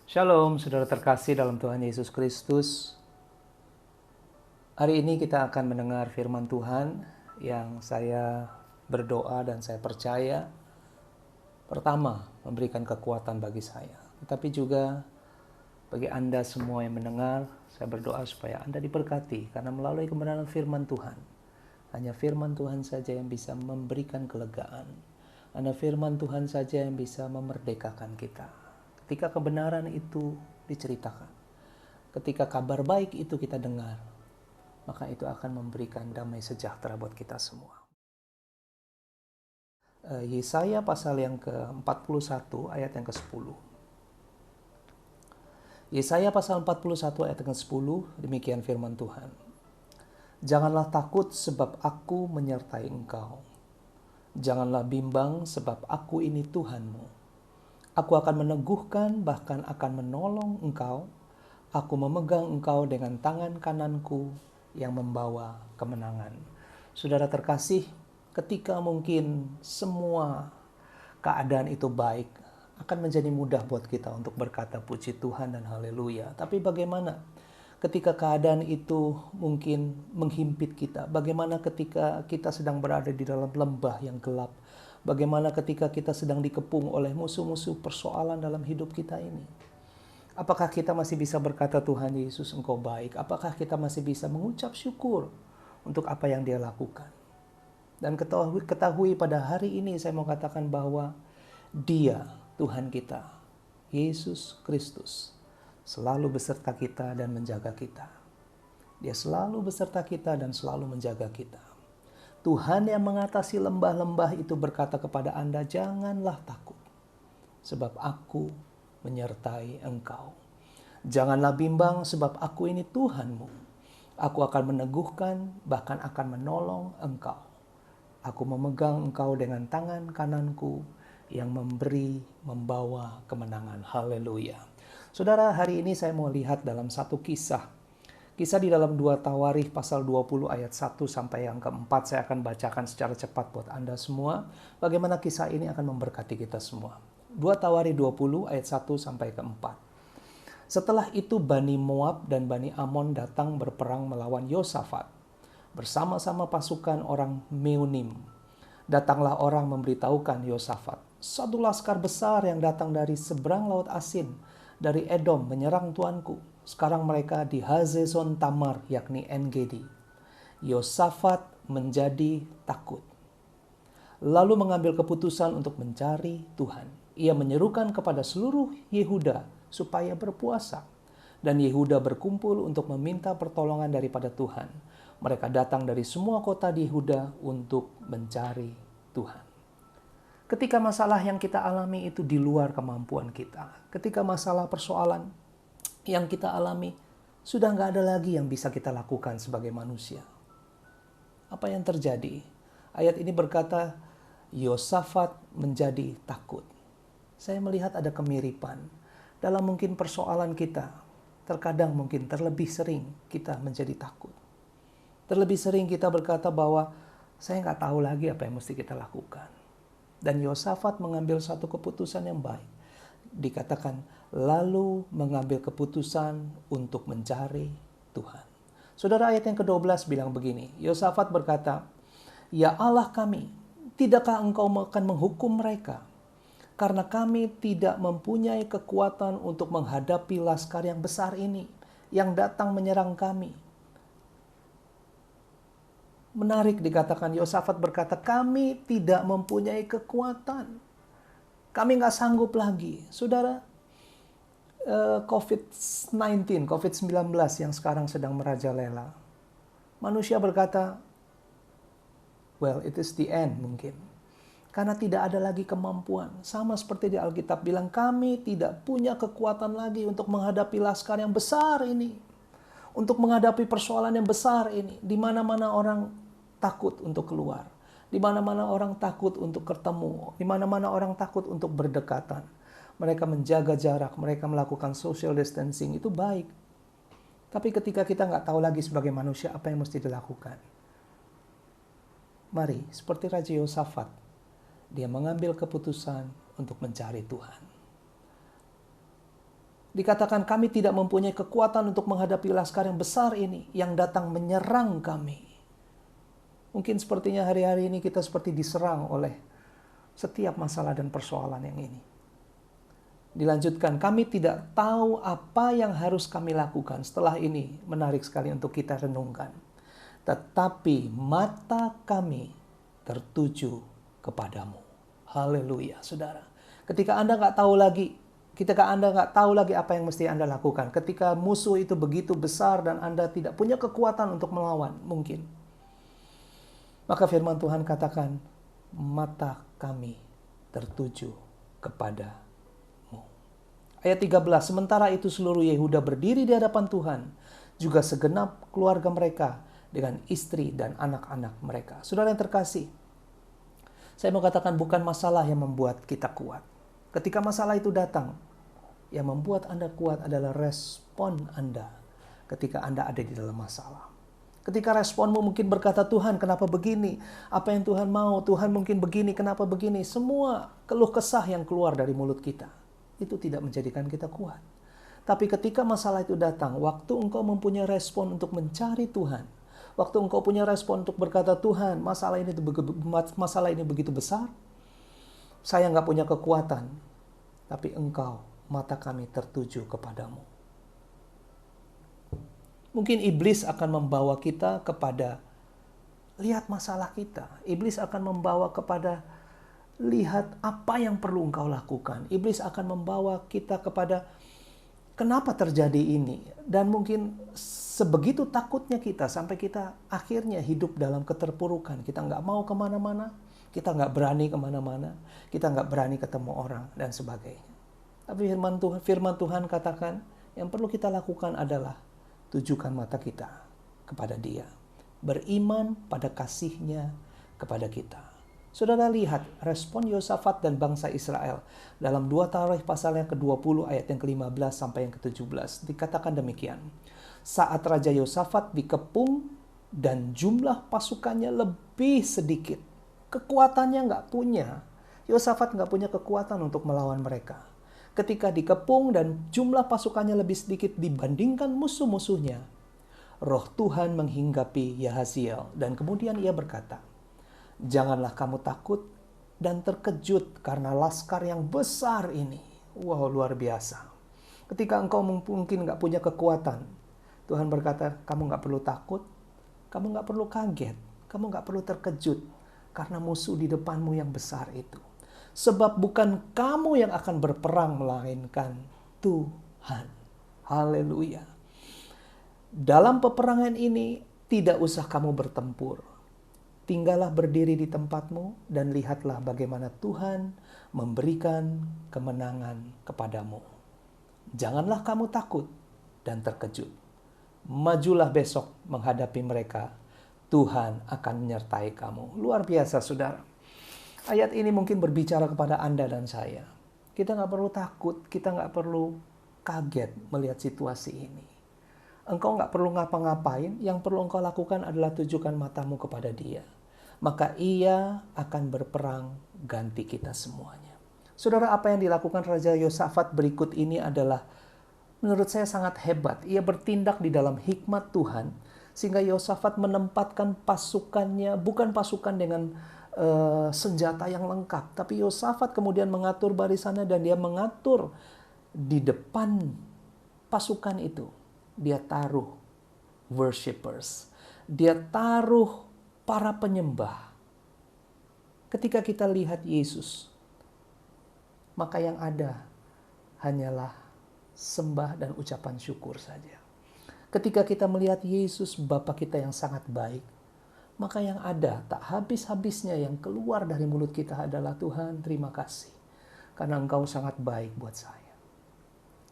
Shalom, saudara terkasih dalam Tuhan Yesus Kristus. Hari ini kita akan mendengar firman Tuhan yang saya berdoa dan saya percaya pertama memberikan kekuatan bagi saya. Tetapi juga bagi Anda semua yang mendengar, saya berdoa supaya Anda diberkati karena melalui kebenaran firman Tuhan. Hanya firman Tuhan saja yang bisa memberikan kelegaan. Hanya firman Tuhan saja yang bisa memerdekakan kita. Ketika kebenaran itu diceritakan, ketika kabar baik itu kita dengar, maka itu akan memberikan damai sejahtera buat kita semua. Yesaya pasal yang ke-41 ayat yang ke-10. Yesaya pasal 41 ayat yang ke-10, demikian firman Tuhan. Janganlah takut sebab aku menyertai engkau. Janganlah bimbang sebab aku ini Tuhanmu. Aku akan meneguhkan bahkan akan menolong engkau. Aku memegang engkau dengan tangan kananku yang membawa kemenangan. Saudara terkasih, ketika mungkin semua keadaan itu baik, akan menjadi mudah buat kita untuk berkata puji Tuhan dan haleluya. Tapi bagaimana ketika keadaan itu mungkin menghimpit kita? Bagaimana ketika kita sedang berada di dalam lembah yang gelap? Bagaimana ketika kita sedang dikepung oleh musuh-musuh persoalan dalam hidup kita ini? Apakah kita masih bisa berkata, Tuhan Yesus Engkau baik? Apakah kita masih bisa mengucap syukur untuk apa yang Dia lakukan? Dan ketahui pada hari ini saya mau katakan bahwa Dia, Tuhan kita, Yesus Kristus, selalu beserta kita dan menjaga kita. Dia selalu beserta kita dan selalu menjaga kita. Tuhan yang mengatasi lembah-lembah itu berkata kepada Anda, janganlah takut, sebab aku menyertai engkau. Janganlah bimbang, sebab aku ini Tuhanmu. Aku akan meneguhkan, bahkan akan menolong engkau. Aku memegang engkau dengan tangan kananku yang membawa kemenangan. Haleluya. Saudara, hari ini saya mau lihat dalam satu kisah. Kisah di dalam 2 Tawarikh pasal 20 ayat 1 sampai yang keempat. Saya akan bacakan secara cepat buat Anda semua. Bagaimana kisah ini akan memberkati kita semua. 2 Tawarikh 20 ayat 1 sampai keempat. Setelah itu Bani Moab dan Bani Amon datang berperang melawan Yosafat bersama-sama pasukan orang Meunim. Datanglah orang memberitahukan Yosafat, satu laskar besar yang datang dari seberang laut Asin, dari Edom menyerang tuanku. Sekarang mereka di Hazezon Tamar, yakni En-Gedi. Yosafat menjadi takut, lalu mengambil keputusan untuk mencari Tuhan. Ia menyerukan kepada seluruh Yehuda supaya berpuasa, dan Yehuda berkumpul untuk meminta pertolongan daripada Tuhan. Mereka datang dari semua kota di Yehuda untuk mencari Tuhan. Ketika masalah yang kita alami itu di luar kemampuan kita, ketika masalah persoalan yang kita alami sudah nggak ada lagi yang bisa kita lakukan sebagai manusia. Apa yang terjadi? Ayat ini berkata, Yosafat menjadi takut. Saya melihat ada kemiripan dalam mungkin persoalan kita. Terkadang mungkin terlebih sering kita menjadi takut. Terlebih sering kita berkata bahwa saya nggak tahu lagi apa yang mesti kita lakukan. Dan Yosafat mengambil satu keputusan yang baik. Dikatakan, lalu mengambil keputusan untuk mencari Tuhan. Saudara, ayat yang ke-12 bilang begini, Yosafat berkata, ya Allah kami, tidakkah engkau akan menghukum mereka? Karena kami tidak mempunyai kekuatan untuk menghadapi laskar yang besar ini, yang datang menyerang kami. Menarik dikatakan, Yosafat berkata, kami tidak mempunyai kekuatan. Kami nggak sanggup lagi. Saudara, COVID-19 yang sekarang sedang merajalela. Manusia berkata, well, it is the end mungkin. Karena tidak ada lagi kemampuan. Sama seperti di Alkitab bilang, kami tidak punya kekuatan lagi untuk menghadapi laskar yang besar ini. Untuk menghadapi persoalan yang besar ini. Di mana-mana orang takut untuk keluar. Di mana-mana orang takut untuk ketemu. Di mana-mana orang takut untuk berdekatan. Mereka menjaga jarak, mereka melakukan social distancing, itu baik. Tapi ketika kita nggak tahu lagi sebagai manusia apa yang mesti dilakukan. Mari, seperti Raja Yosafat, dia mengambil keputusan untuk mencari Tuhan. Dikatakan kami tidak mempunyai kekuatan untuk menghadapi laskar yang besar ini yang datang menyerang kami. Mungkin sepertinya hari-hari ini kita seperti diserang oleh setiap masalah dan persoalan yang ini. Dilanjutkan, kami tidak tahu apa yang harus kami lakukan. Setelah ini menarik sekali untuk kita renungkan. Tetapi mata kami tertuju kepadamu. Haleluya, saudara. Ketika Anda nggak tahu lagi apa yang mesti Anda lakukan. Ketika musuh itu begitu besar dan Anda tidak punya kekuatan untuk melawan, mungkin. Maka firman Tuhan katakan, mata kami tertuju kepadamu. Ayat 13, sementara itu seluruh Yehuda berdiri di hadapan Tuhan, juga segenap keluarga mereka dengan istri dan anak-anak mereka. Saudara yang terkasih, saya mau katakan bukan masalah yang membuat kita kuat. Ketika masalah itu datang, yang membuat Anda kuat adalah respon Anda ketika Anda ada di dalam masalah. Ketika responmu mungkin berkata, Tuhan kenapa begini? Apa yang Tuhan mau? Tuhan mungkin begini, kenapa begini? Semua keluh kesah yang keluar dari mulut kita, itu tidak menjadikan kita kuat. Tapi ketika masalah itu datang, waktu engkau mempunyai respon untuk mencari Tuhan, waktu engkau punya respon untuk berkata, Tuhan masalah ini begitu besar, saya nggak punya kekuatan, tapi engkau, mata kami tertuju kepadamu. Mungkin iblis akan membawa kita kepada lihat masalah kita. Iblis akan membawa kepada lihat apa yang perlu engkau lakukan. Iblis akan membawa kita kepada kenapa terjadi ini. Dan mungkin sebegitu takutnya kita sampai kita akhirnya hidup dalam keterpurukan. Kita nggak mau kemana-mana. Kita nggak berani kemana-mana. Kita nggak berani ketemu orang dan sebagainya. Tapi firman Tuhan katakan yang perlu kita lakukan adalah tujukan mata kita kepada Dia. Beriman pada kasih-Nya kepada kita. Saudara lihat respon Yosafat dan bangsa Israel dalam 2 Tawarikh pasal yang ke-20 ayat yang ke-15 sampai yang ke-17. Dikatakan demikian. Saat Raja Yosafat dikepung dan jumlah pasukannya lebih sedikit. Kekuatannya nggak punya. Yosafat nggak punya kekuatan untuk melawan mereka. Ketika dikepung dan jumlah pasukannya lebih sedikit dibandingkan musuh-musuhnya, Roh Tuhan menghinggapi Yahaziel dan kemudian ia berkata, janganlah kamu takut dan terkejut karena laskar yang besar ini. Wow, luar biasa. Ketika engkau mungkin nggak punya kekuatan, Tuhan berkata, kamu nggak perlu takut, kamu nggak perlu kaget, kamu nggak perlu terkejut karena musuh di depanmu yang besar itu. Sebab bukan kamu yang akan berperang, melainkan Tuhan. Haleluya. Dalam peperangan ini tidak usah kamu bertempur. Tinggallah berdiri di tempatmu dan lihatlah bagaimana Tuhan memberikan kemenangan kepadamu. Janganlah kamu takut dan terkejut. Majulah besok menghadapi mereka. Tuhan akan menyertai kamu. Luar biasa, saudara. Ayat ini mungkin berbicara kepada Anda dan saya. Kita nggak perlu takut, kita nggak perlu kaget melihat situasi ini. Engkau nggak perlu ngapa-ngapain, yang perlu engkau lakukan adalah tujukan matamu kepada Dia. Maka Ia akan berperang ganti kita semuanya. Saudara, apa yang dilakukan Raja Yosafat berikut ini adalah menurut saya sangat hebat. Ia bertindak di dalam hikmat Tuhan, sehingga Yosafat menempatkan pasukannya, bukan pasukan dengan senjata yang lengkap. Tapi Yosafat kemudian mengatur barisannya dan dia mengatur di depan pasukan itu. Dia taruh worshipers. Dia taruh para penyembah. Ketika kita lihat Yesus, maka yang ada hanyalah sembah dan ucapan syukur saja. Ketika kita melihat Yesus, Bapa kita yang sangat baik, maka yang ada tak habis-habisnya yang keluar dari mulut kita adalah Tuhan terima kasih. Karena Engkau sangat baik buat saya.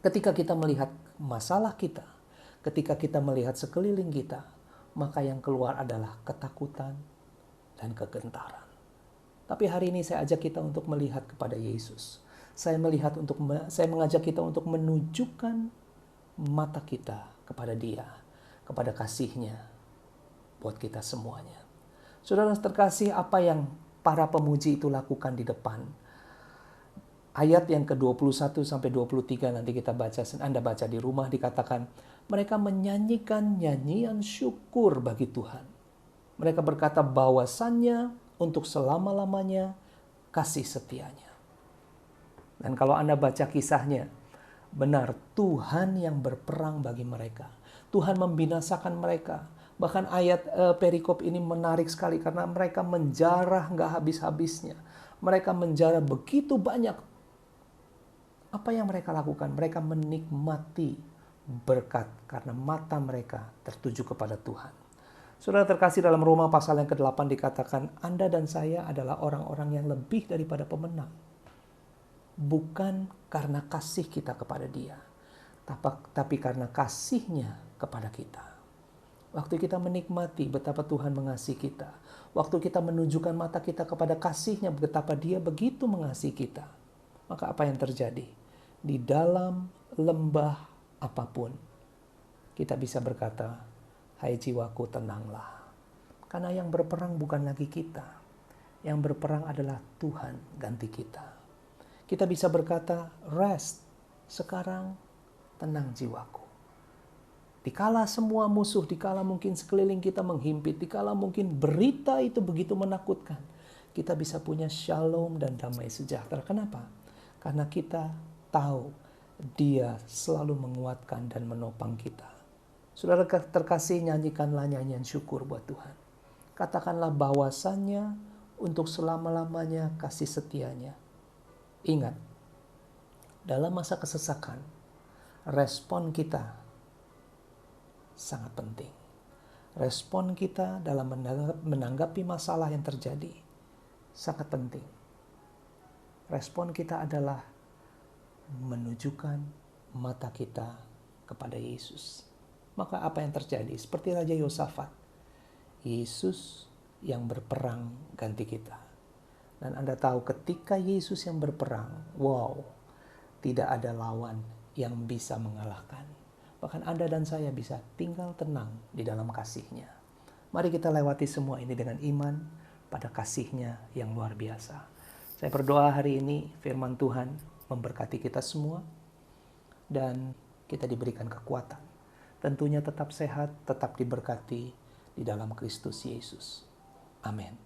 Ketika kita melihat masalah kita, ketika kita melihat sekeliling kita, maka yang keluar adalah ketakutan dan kegentaran. Tapi hari ini saya ajak kita untuk melihat kepada Yesus. Saya mengajak kita untuk menunjukkan mata kita kepada Dia, kepada kasih-Nya buat kita semuanya. Saudara terkasih, apa yang para pemuji itu lakukan di depan? Ayat yang ke-21 sampai 23 nanti Anda baca di rumah, dikatakan mereka menyanyikan nyanyian syukur bagi Tuhan. Mereka berkata bahwasannya untuk selama-lamanya kasih setianya. Dan kalau Anda baca kisahnya, benar Tuhan yang berperang bagi mereka. Tuhan membinasakan mereka. Bahkan ayat perikop ini menarik sekali karena mereka menjarah nggak habis-habisnya. Mereka menjarah begitu banyak. Apa yang mereka lakukan? Mereka menikmati berkat karena mata mereka tertuju kepada Tuhan. Saudara terkasih, dalam Roma pasal yang ke-8 dikatakan, Anda dan saya adalah orang-orang yang lebih daripada pemenang. Bukan karena kasih kita kepada Dia, tapi karena kasihnya kepada kita. Waktu kita menikmati betapa Tuhan mengasihi kita, waktu kita menunjukkan mata kita kepada kasihnya, betapa Dia begitu mengasihi kita, maka apa yang terjadi? Di dalam lembah apapun, kita bisa berkata, hai jiwaku tenanglah. Karena yang berperang bukan lagi kita. Yang berperang adalah Tuhan ganti kita. Kita bisa berkata, rest, sekarang tenang jiwaku. Dikala semua musuh, dikala mungkin sekeliling kita menghimpit, dikala mungkin berita itu begitu menakutkan, kita bisa punya shalom dan damai sejahtera. Kenapa? Karena kita tahu Dia selalu menguatkan dan menopang kita. Saudara terkasih, nyanyikanlah nyanyian syukur buat Tuhan. Katakanlah bahwasannya untuk selama-lamanya kasih setianya. Ingat, dalam masa kesesakan, respon kita sangat penting. Respon kita dalam menanggapi masalah yang terjadi sangat penting. Respon kita adalah menunjukkan mata kita kepada Yesus. Maka apa yang terjadi? Seperti Raja Yosafat, Yesus yang berperang ganti kita. Dan Anda tahu ketika Yesus yang berperang, wow, tidak ada lawan yang bisa mengalahkan. Bahkan Anda dan saya bisa tinggal tenang di dalam kasih-Nya. Mari kita lewati semua ini dengan iman pada kasih-Nya yang luar biasa. Saya berdoa hari ini firman Tuhan memberkati kita semua dan kita diberikan kekuatan. Tentunya tetap sehat, tetap diberkati di dalam Kristus Yesus. Amin.